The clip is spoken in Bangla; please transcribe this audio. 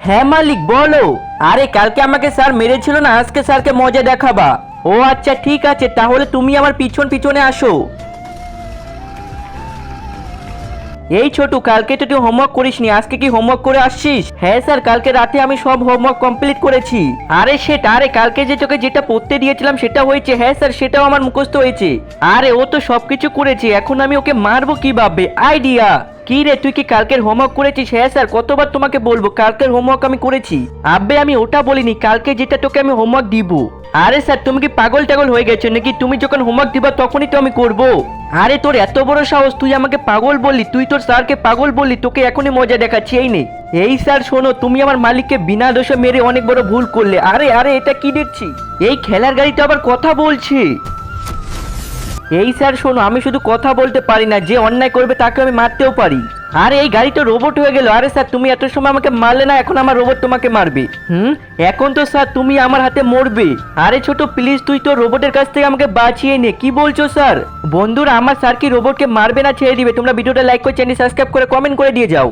হ্যাঁ মালিক বলো। আরে কালকে আমাকে স্যার মেরেছিল না, আজকে স্যারকে মজা দেখাবা। ও আচ্ছা ঠিক আছে, তাহলে তুমি আমার পিছন পিছনে আসো। এই ছোটু, কালকে তো তুই হোমওয়ার্ক করিসনি, আজকে কি হোমওয়ার্ক করে আসছিস? হ্যাঁ স্যার, কালকে রাতে আমি সব হোমওয়ার্ক কমপ্লিট করেছি। আরে কালকে যে তোকে যেটা পড়তে দিয়েছিলাম সেটা হয়েছে। হ্যাঁ স্যার, সেটাও আমার মুখস্থ হয়েছে। আরে ও তো সবকিছু করেছে, এখন আমি ওকে মারবো কিভাবে? আইডিয়া। কি রে, তুই কি কালকের হোমওয়ার্ক করেছিস? হ্যাঁ স্যার, কতবার তোমাকে বলবো কালকের হোমওয়ার্ক আমি করেছি। আব্বে আমি ওটা বলিনি, কালকে যেটা তোকে আমি হোমওয়ার্ক দিব। আরে স্যার, তুমি কি পাগল টাগল হয়ে গেছো নাকি? তুমি যখন হোমওয়ার্ক দিবা তখনই তো আমি করব। আরে তোর এত বড় সাহস, তুই আমাকে পাগল বললি? তুই তোর স্যারকে পাগল বললি? তোকে এখনই মজা দেখাচ্ছি, এই নে। এই স্যার শোনো, তুমি আমার মালিককে বিনা দোষে মেরে অনেক বড় ভুল করলে। আরে আরে এটা কি দেখছি? এই খেলার গাড়িটা আবার কথা বলছে। এই স্যার শোনো, আমি শুধু কথা বলতে পারি না, যে অন্যায় করবে তাকে আমি মারতেও পারি। আরে এই গাড়িটা রোবট হয়ে গেল। আরে স্যার, তুমি এত সময় আমাকে মারলে না, এখন আমার রোবট তোমাকে মারবে। এখন তো স্যার তুমি আমার হাতে মরবে। আরে ছোট প্লিজ, তুই তো রোবটের কাছ থেকে আমাকে বাঁচিয়ে নে। কি বলছো স্যার? বন্ধুরা, আমার স্যার কি রোবটকে মারবে না ছেড়ে দিবে? তোমরা ভিডিওটা লাইক করে চ্যানেল সাবস্ক্রাইব করে কমেন্ট করে দিয়ে যাও।